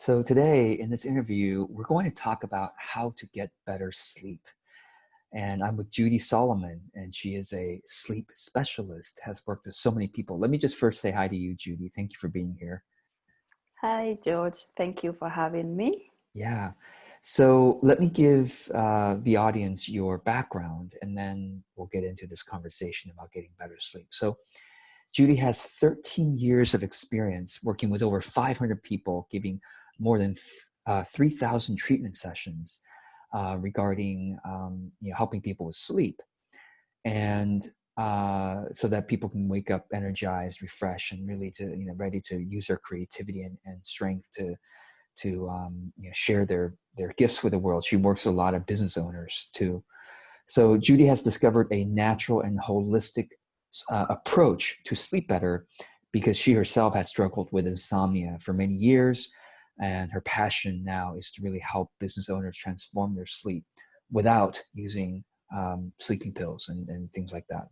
So today in this interview, we're going to talk about how to get better sleep. And I'm with Judy Solomon, and she is a sleep specialist, has worked with so many people. Let me just first say hi to you, Judy. Thank you for being here. Hi, George. Thank you for having me. Yeah. So let me give the audience your background, and then we'll get into this conversation about getting better sleep. So Judy has 13 years of experience working with over 500 people, giving more than 3,000 treatment sessions regarding helping people with sleep, and so that people can wake up energized, refreshed, and really to ready to use their creativity and strength to share their gifts with the world. She works with a lot of business owners too. So Judy has discovered a natural and holistic approach to sleep better because she herself had struggled with insomnia for many years. And her passion now is to really help business owners transform their sleep without using sleeping pills and things like that.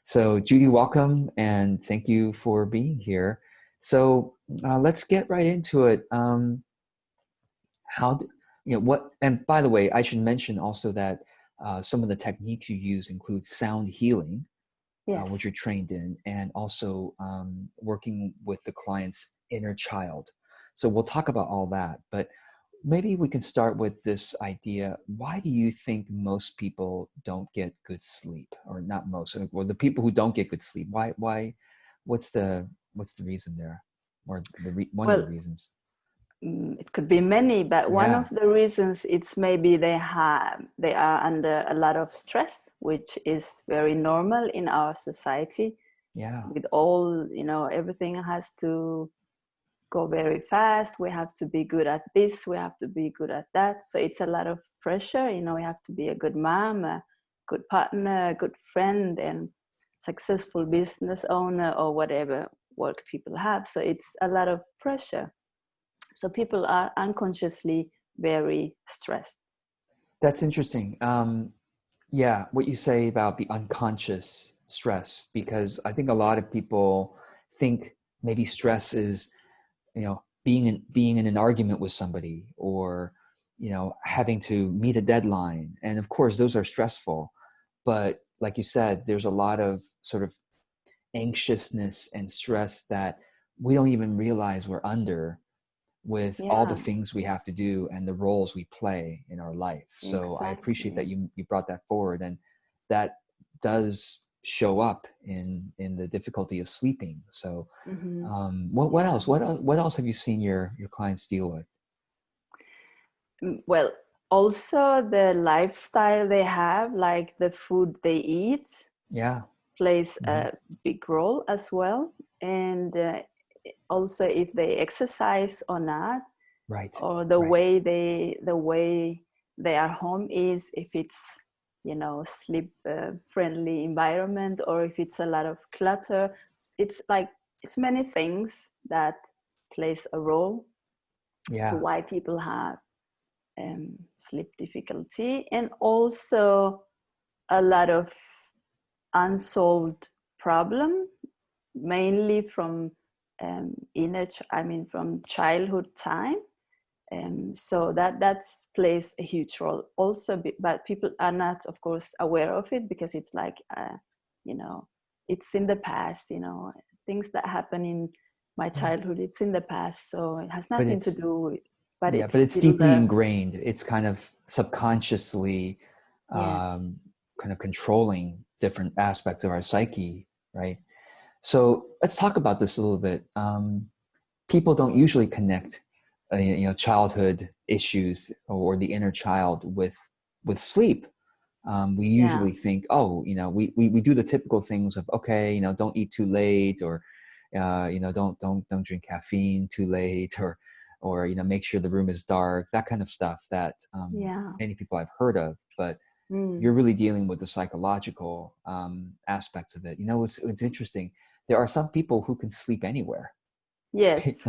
So Judy, welcome and thank you for being here. So let's get right into it. How do, what? And by the way, I should mention also that some of the techniques you use include sound healing, which Yes. you're trained in, and also working with the client's inner child. So we'll talk about all that, but maybe we can start with this idea. Why do you think most people don't get good sleep, or not most, or the people who don't get good sleep? Why? What's the reason there, or one of the Well, reasons? it could be many, but one Yeah, of the reasons it's maybe they are under a lot of stress, which is very normal in our society. yeah, With all, everything has to go very fast. We have to be good at this. We have to be good at that. So it's a lot of pressure. We have to be a good mom, a good partner, a good friend, and successful business owner or whatever work people have. So it's a lot of pressure. So people are unconsciously very stressed. that's interesting. Yeah, what you say about the unconscious stress, because I think a lot of people think maybe stress is, being in an argument with somebody, or, having to meet a deadline. And of course, those are stressful. But like you said, there's a lot of sort of anxiousness and stress that we don't even realize we're under with all the Yeah, things we have to do and the roles we play in our life. So I appreciate that exactly. you brought that forward, and that does show up in the difficulty of sleeping. So Hmm. what Yeah. else? What else have you seen your clients deal with? Well, also the lifestyle they have, like the food they eat, Yeah. plays Hmm. a big role as well. And also if they exercise or not, Right. or Right. the way their home is, if it's sleep friendly environment, or if it's a lot of clutter. It's like it's many things that plays a role to Yeah. why people have sleep difficulty, and also a lot of unsolved problem, mainly from from childhood time. So that plays a huge role also, but people are not, of course, aware of it, because it's like you know it's in the past, things that happen in my Yeah. childhood, it's in the past, so it has But nothing to it's do with, but Yeah, it's but it's still deeply the. ingrained. It's kind of subconsciously Yes. um, kind of controlling different aspects of our psyche, right? So let's talk about this a little bit. People don't usually connect, childhood issues or the inner child with sleep. We Yeah. usually think, oh, we do the typical things of, okay, don't eat too late, or don't drink caffeine too late, or make sure the room is dark, that kind of stuff that Yeah. many people I've heard of. But Mm. you're really dealing with the psychological aspects of it. It's interesting. There are some people who can sleep anywhere. Yes.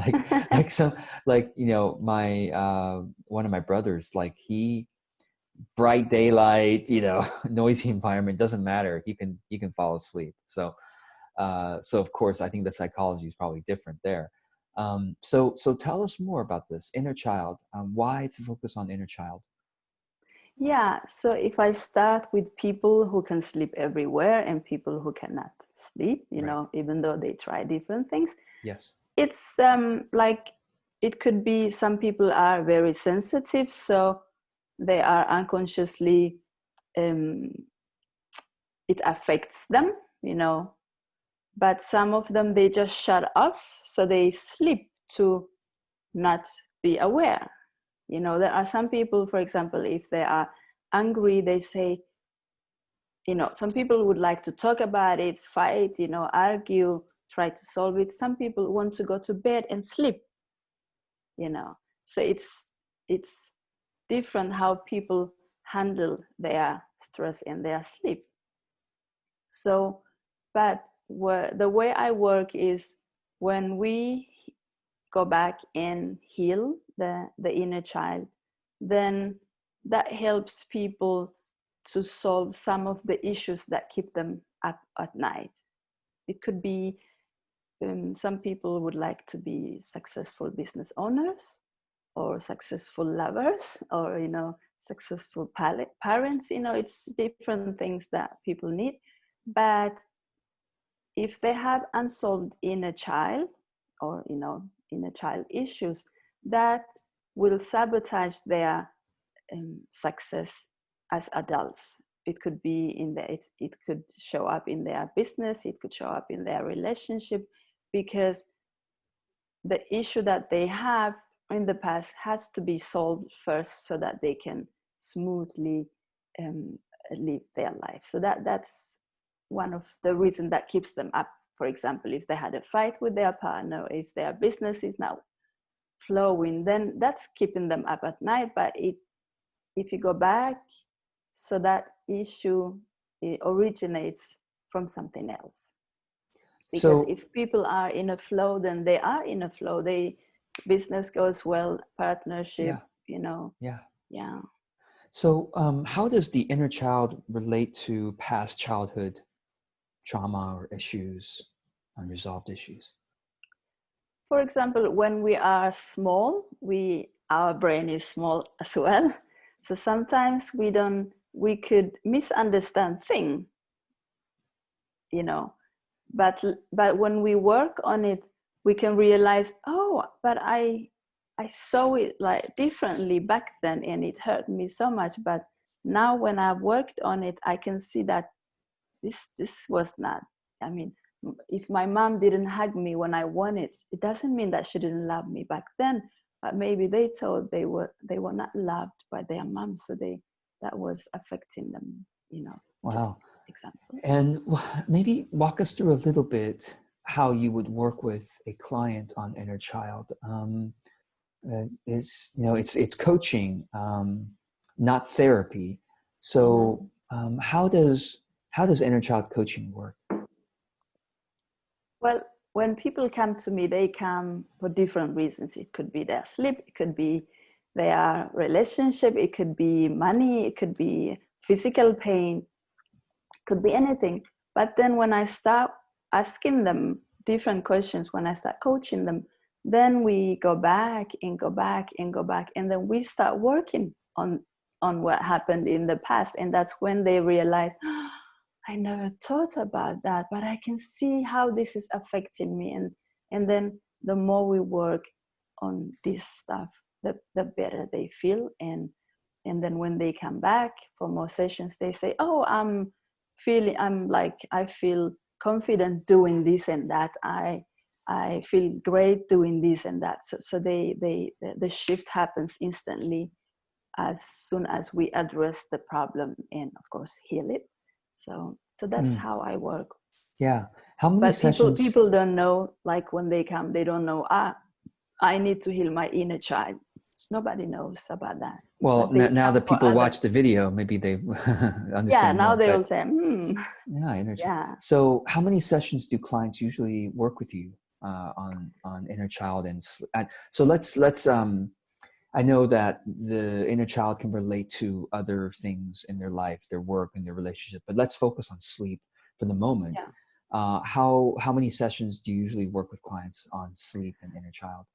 like some, like, my one of my brothers, like, he, bright daylight, noisy environment, doesn't matter, he can fall asleep. So of course I think the psychology is probably different there. So tell us more about this inner child. Why to focus on inner child? Yeah, so if I start with people who can sleep everywhere and people who cannot sleep, Right. even though they try different things, Yes. it's like it could be some people are very sensitive, so they are unconsciously, um, it affects them, but some of them they just shut off, so they sleep to not be aware. There are some people, for example, if they are angry, they say, some people would like to talk about it, fight, argue, try to solve it. Some people want to go to bed and sleep, so it's different how people handle their stress in their sleep. So, but the way I work is when we go back and heal the inner child, then that helps people to solve some of the issues that keep them up at night. It could be some people would like to be successful business owners or successful lovers or successful parents. It's different things that people need. But if they have unsolved inner child or inner child issues, that will sabotage their success as adults. It could be it could show up in their business, it could show up in their relationship, because the issue that they have in the past has to be solved first so that they can smoothly live their life. So that's one of the reasons that keeps them up. For example, if they had a fight with their partner, if their business is now flowing, then that's keeping them up at night. But if you go back, so that issue originates from something else. Because So if people are in a flow, then they are in a flow. Business goes well, partnership, yeah, yeah. yeah. So how does the inner child relate to past childhood trauma or issues, unresolved issues? For example, when we are small, our brain is small as well. So sometimes we could misunderstand things, you know. But when we work on it, we can realize, oh, but I saw it like differently back then, and it hurt me so much. But now when I've worked on it, I can see that this was not. I mean, if my mom didn't hug me when I wanted, it doesn't mean that she didn't love me back then. But maybe they thought they were not loved by their mom, so that was affecting them. Just Wow. example. And maybe walk us through a little bit how you would work with a client on inner child. It's coaching, not therapy. So how does inner child coaching work? Well, when people come to me, they come for different reasons. It could be their sleep, it could be their relationship, it could be money, it could be physical pain, it could be anything. But then when I start asking them different questions, when I start coaching them, then we go back and go back and go back, and then we start working on what happened in the past. And that's when they realize, I never thought about that, but I can see how this is affecting me. And then the more we work on this stuff, the better they feel. And then when they come back for more sessions, they say, oh, I feel confident doing this and that. I feel great doing this and that. So the shift happens instantly as soon as we address the problem and of course heal it. So that's Mm, how I work. yeah. How many But sessions? people don't know, like when they come, they don't know, I need to heal my inner child. Nobody knows about that. Well, But they now come that for people other. watch the video, maybe they Yeah, understand now more. they will But say, yeah, energy. yeah. So, how many sessions do clients usually work with you on inner child and so let's. I know that the inner child can relate to other things in their life, their work, and their relationship. But let's focus on sleep for the moment. Yeah. How many sessions do you usually work with clients on sleep and inner child?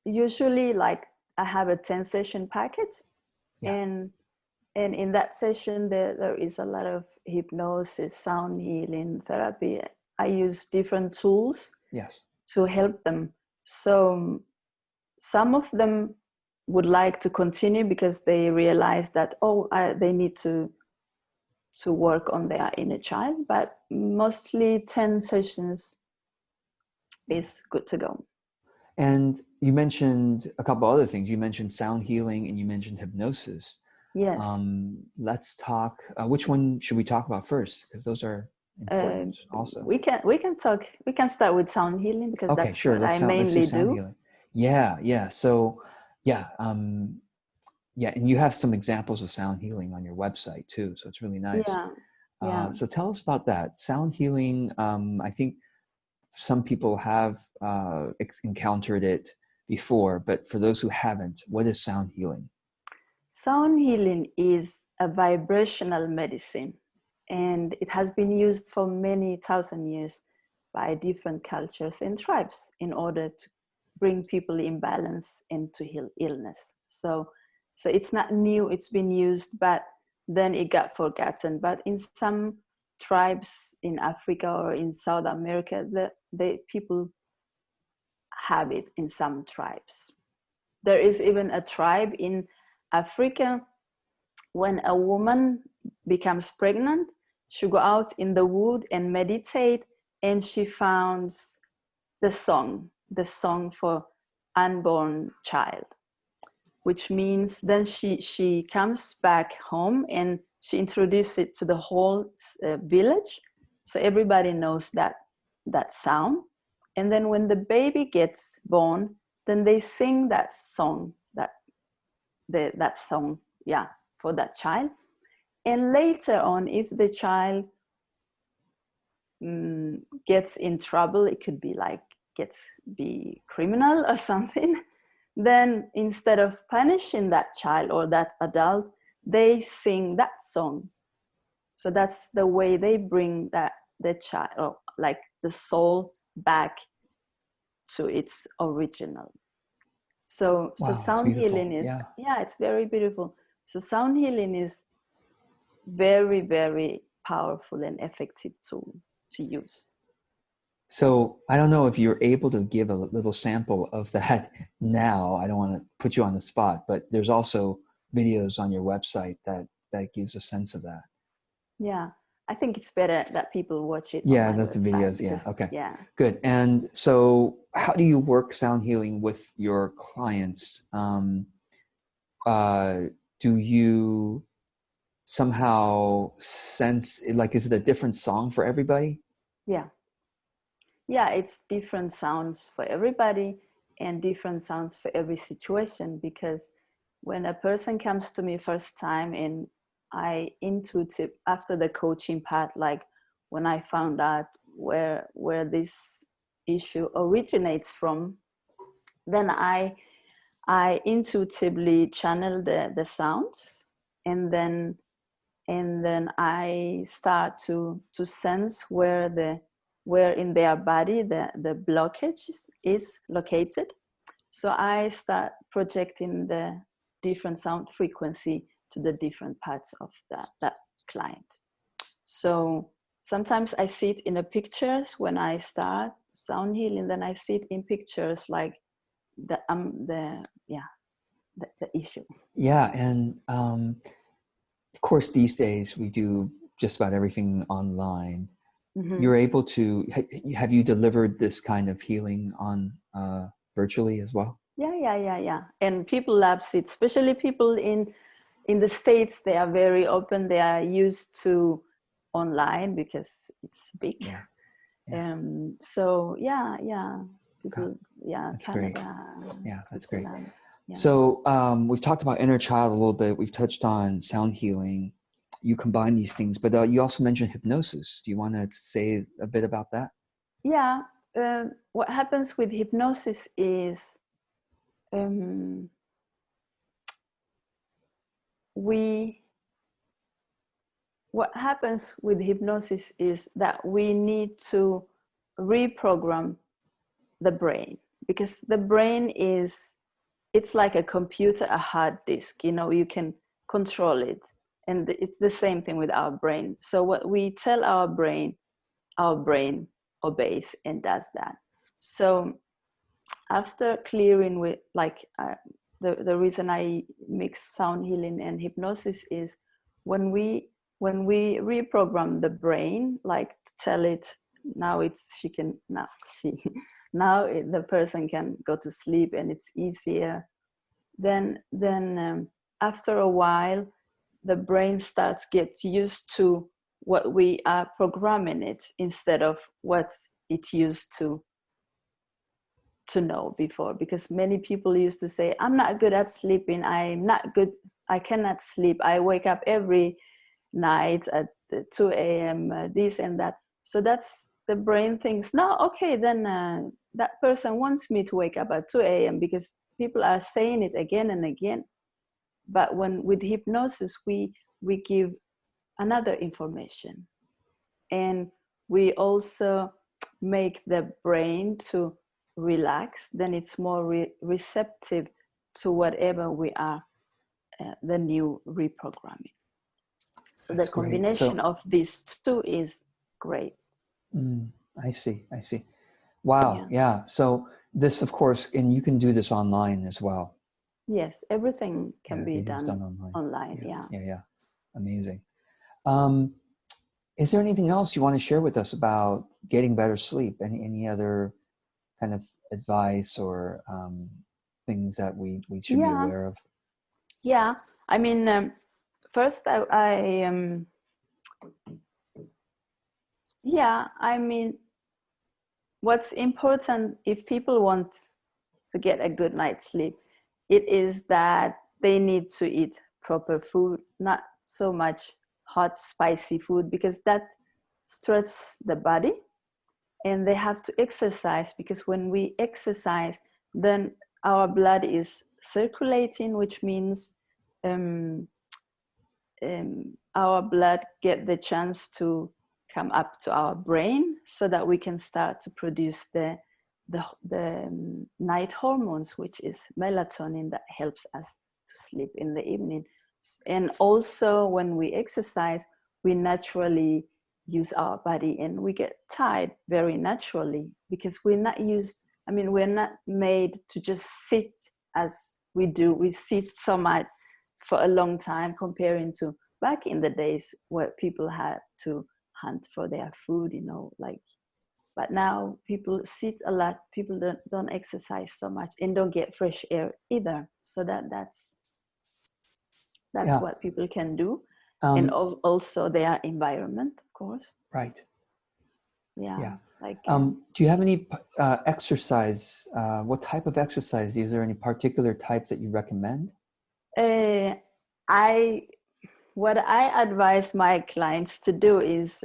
Usually, like, I have a 10-session package, Yeah. and in that session there is a lot of hypnosis, sound healing, therapy. I use different tools Yes. to help them. So some of them would like to continue because they realize that, they need to work on their inner child, but mostly 10 sessions is good to go. And you mentioned a couple other things. You mentioned sound healing and you mentioned hypnosis. Yes. Let's talk. Which one should we talk about first? Because those are important also. We can start with sound healing because Okay, that's sure. what I Let's do mainly sound do. healing. Yeah, yeah. So, yeah, yeah, and you have some examples of sound healing on your website too. So it's really nice. Yeah, yeah. So tell us about that. Sound healing. I think some people have encountered it before, but for those who haven't, what is sound healing? Sound healing is a vibrational medicine, and it has been used for many thousand years by different cultures and tribes in order to bring people in balance and to heal illness. So it's not new, it's been used, but then it got forgotten. But in some tribes in Africa or in South America, the people have it in some tribes. There is even a tribe in Africa. When a woman becomes pregnant, she go out in the wood and meditate, and she founds the song for unborn child, which means then she comes back home and she introduces it to the whole village, so everybody knows that sound. And then when the baby gets born, then they sing that song, that song, yeah, for that child. And later on, if the child gets in trouble, it could be like be criminal or something, then instead of punishing that child or that adult, they sing that song. So that's the way they bring the child, or like the soul, back to its original. So Wow, that's sound healing beautiful. is, Yeah. yeah, it's very beautiful. So sound healing is very, very powerful and effective tool to use. So I don't know if you're able to give a little sample of that now. I don't want to put you on the spot, but there's also videos on your website that gives a sense of that. Yeah, I think it's better that people watch it on Yeah, my that's the website videos. Yeah. because, Okay. yeah. Good. And so how do you work sound healing with your clients? Uh, do you somehow sense, like, is it a different song for everybody? Yeah. Yeah, it's different sounds for everybody and different sounds for every situation, because when a person comes to me first time and I intuitive after the coaching part, like when I found out where this issue originates from, then I intuitively channel the sounds, and then I start to sense where in their body the blockage is located. So I start projecting the different sound frequency to the different parts of that client. So sometimes I see it in the pictures when I start sound healing. Then I see it in pictures, like the issue. Yeah. And of course, these days we do just about everything online. Mm-hmm. You're able to, have you delivered this kind of healing on virtually as well? Yeah. And people loves it, especially people in the States. They are very open. They are used to online because it's big. Yeah. Yeah. So yeah, Okay. people, yeah, That's great. Canada, Yeah, that's great. Switzerland, yeah. So we've talked about inner child a little bit. We've touched on sound healing. You combine these things, but you also mentioned hypnosis. Do you want to say a bit about that? Yeah, what happens with hypnosis is um, what happens with hypnosis is that we need to reprogram the brain, because the brain it's like a computer, a hard disk, you know, you can control it. And it's the same thing with our brain. So what we tell our brain obeys and does that. So after clearing with the reason I mix sound healing and hypnosis is when we reprogram the brain, like to tell it now the person can go to sleep and it's easier, then after a while the brain starts get used to what we are programming it instead of what it used to know before. Because many people used to say, I'm not good at sleeping, I cannot sleep, I wake up every night at 2 a.m. This and that. So that's the brain thinks, no, okay, then that person wants me to wake up at 2 a.m. because people are saying it again and again. But when with hypnosis we give another information, and we also make the brain to relax, then it's more receptive to whatever we are, the new reprogramming. So that's the combination of these two is great. I see. Wow. Yeah. So this, of course, and you can do this online as well. Yes, everything can be done online. Yeah. Amazing. Is there anything else you want to share with us about getting better sleep? Any other kind of advice or things that we should be aware of? Yeah, I mean, first I mean, what's important if people want to get a good night's sleep, it is that they need to eat proper food, not so much hot, spicy food, because that stresses the body. And they have to exercise, because when we exercise, then our blood is circulating, which means our blood get the chance to come up to our brain, so that we can start to produce the night hormones, which is melatonin, that helps us to sleep in the evening. And also when we exercise, we naturally use our body and we get tired very naturally, because we're not made to just sit as we do. We sit so much for a long time, comparing to back in the days where people had to hunt for their food, you know, like. But now people sit a lot, people don't exercise so much and don't get fresh air either. So that's what people can do. And also their environment, of course. Right. Yeah. Like, do you have any exercise? What type of exercise? Is there any particular types that you recommend? What I advise my clients to do is,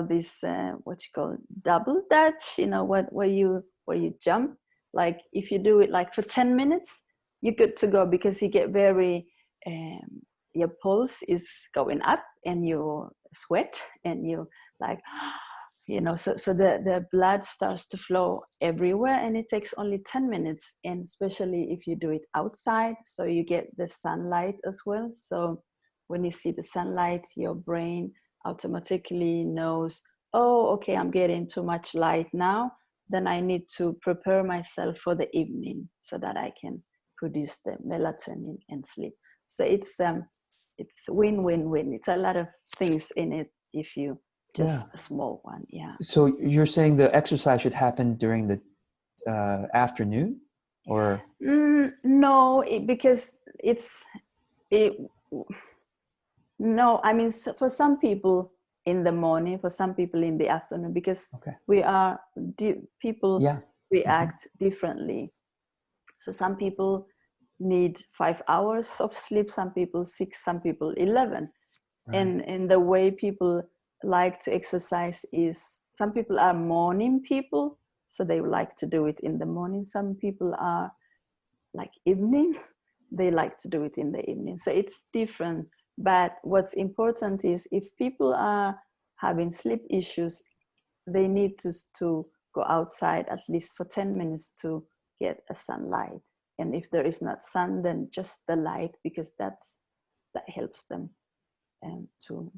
this what you call double dutch. You know, where you jump. Like if you do it like for 10 minutes, you're good to go, because you get very your pulse is going up and you sweat and you like, so the blood starts to flow everywhere, and it takes only 10 minutes. And especially if you do it outside, so you get the sunlight as well. So when you see the sunlight, your brain automatically knows, oh, okay, I'm getting too much light now. Then I need to prepare myself for the evening so that I can produce the melatonin and sleep. So it's win-win-win. It's a lot of things in it if you just a small one. Yeah. So you're saying the exercise should happen during the afternoon, or? No, because no, I mean, for some people in the morning, for some people in the afternoon, because people react differently. So some people need 5 hours of sleep, some people 6, some people 11. Right. And the way people like to exercise is, some people are morning people, so they like to do it in the morning. Some people are like evening, they like to do it in the evening. So it's different But what's important is if people are having sleep issues, they need to go outside at least for 10 minutes to get a sunlight. And if there is not sun, then just the light, because that helps them to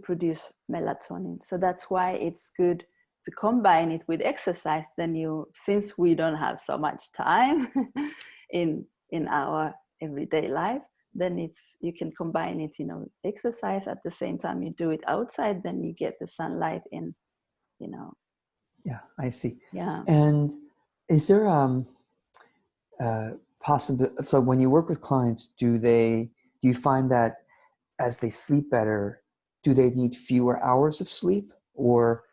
produce melatonin. So that's why it's good to combine it with exercise. Then since we don't have so much time in our everyday life, then you can combine it, exercise at the same time you do it outside, then you get the sunlight in, Yeah, I see. Yeah. And is there possible? So when you work with clients, do you find that as they sleep better, do they need fewer hours of sleep, or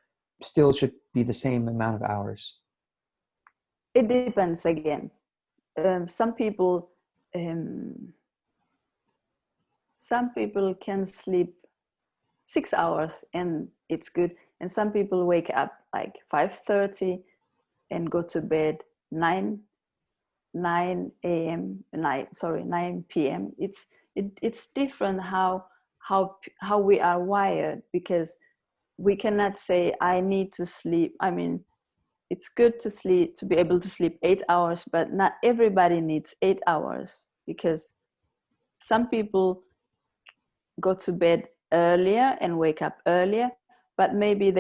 still should be the same amount of hours? It depends again. Some people can sleep 6 hours and it's good, and some people wake up like 5:30 and go to bed 9 a.m. 9 p.m. It's different how we are wired, because we cannot say I need to sleep. I mean, it's good to be able to sleep 8 hours, but not everybody needs 8 hours, because some people go to bed earlier and wake up earlier, but maybe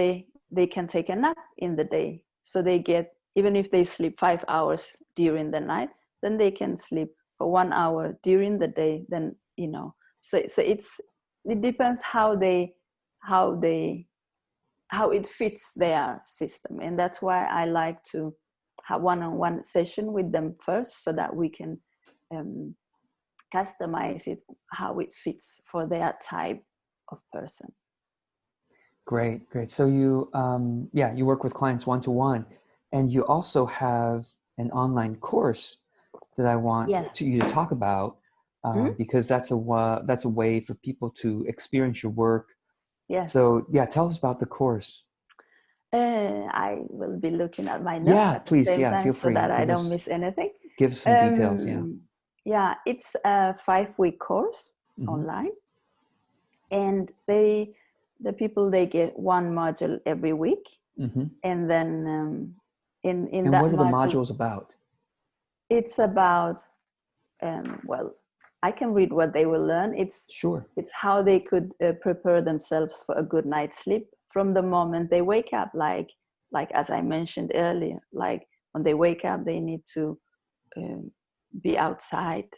they can take a nap in the day, so they get, even if they sleep 5 hours during the night, then they can sleep for 1 hour during the day. Then so it depends how it fits their system. And that's why I like to have one-on-one session with them first, so that we can customize it how it fits for their type of person. Great. So you work with clients one-to-one, and you also have an online course that I want you to talk about, because that's a way for people to experience your work. Yes. So tell us about the course. I will be looking at my notes at please, the same time, feel free. so that I don't miss anything. Give some details. It's a 5-week course online, and the people, they get one module every week, and then in and that what are the module, modules about? It's about I can read what they will learn. It's how they could prepare themselves for a good night's sleep from the moment they wake up. Like as I mentioned earlier, like when they wake up, they need to be outside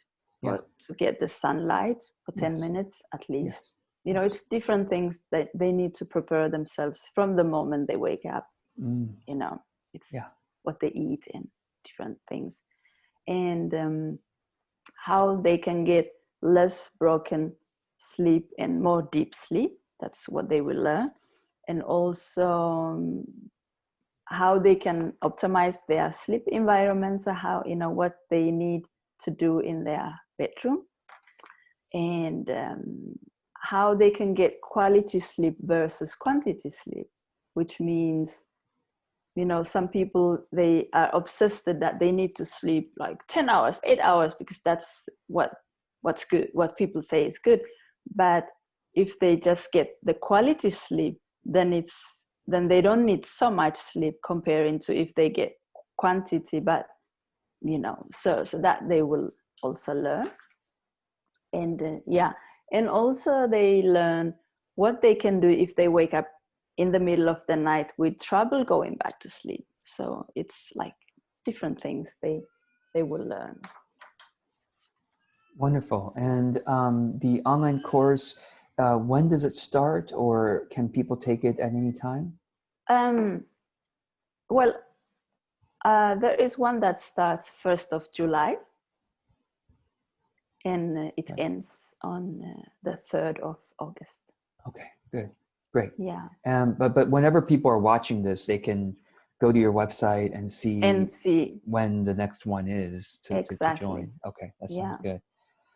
to get the sunlight for 10 minutes at least. It's different things that they need to prepare themselves from the moment they wake up. It's what they eat and different things, and how they can get less broken sleep and more deep sleep. That's what they will learn. And also how they can optimize their sleep environments, how, what they need to do in their bedroom, and how they can get quality sleep versus quantity sleep, which means, some people, they are obsessed that they need to sleep like 10 hours, 8 hours, because that's what's good, what people say is good. But if they just get the quality sleep, then they don't need so much sleep comparing to if they get quantity. But so that they will also learn. And and also they learn what they can do if they wake up in the middle of the night with trouble going back to sleep. So it's like different things they will learn. Wonderful. And the online course, when does it start, or can people take it at any time? Well, there is one that starts 1st of July, and it ends on the 3rd of August. Okay, good. Great. Yeah. But whenever people are watching this, they can go to your website and see when the next one is to join. Okay, that sounds good.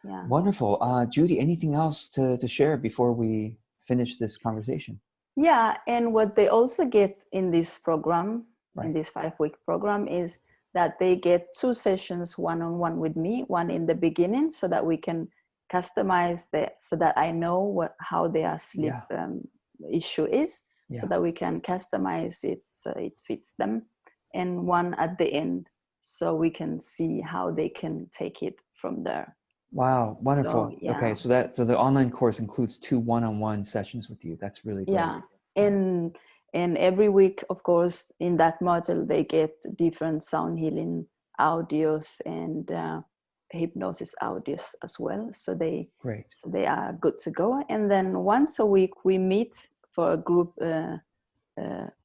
Yeah. Wonderful. Judy, anything else to share before we finish this conversation? Yeah, and what they also get in this program, in this 5-week program, is that they get 2 sessions one-on-one with me, one in the beginning, so that we can customize so that I know how their sleep Yeah. issue is, so Yeah. that we can customize it so it fits them, and one at the end so we can see how they can take it from there. Wow, So wonderful. Okay, yeah, so the online course includes 2 one-on-one sessions with you. That's really great. yeah. Yeah. And every week, of course, in that module they get different sound healing audios and hypnosis audios as well, so Great. they are good to go. And then once a week we meet for a group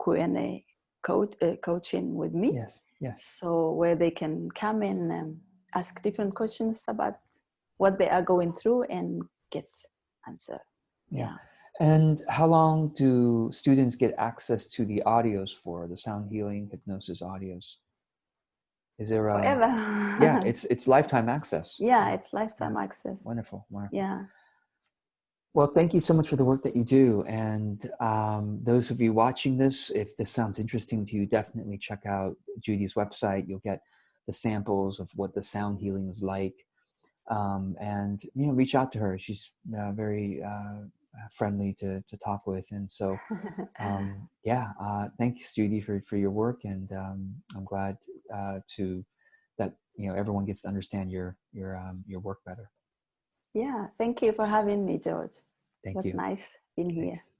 Q&A coaching with me, Yes. Yes. so where they can come in and ask different questions about what they are going through and get answer. Yeah. Yeah. And how long do students get access to the audios for the sound healing hypnosis audios? Is there a Yeah, Forever. it's lifetime access. Yeah, Yeah. it's Yeah. lifetime access. Wonderful. Wonderful. Yeah. Well, thank you so much for the work that you do. And those of you watching this, if this sounds interesting to you, definitely check out Judy's website. You'll get the samples of what the sound healing is like. And, reach out to her. She's very friendly to talk with. And so, thanks, Judy, for your work. And I'm glad that everyone gets to understand your work better. Yeah. Thank you for having me, George. It Thank was you. nice being here. Thanks.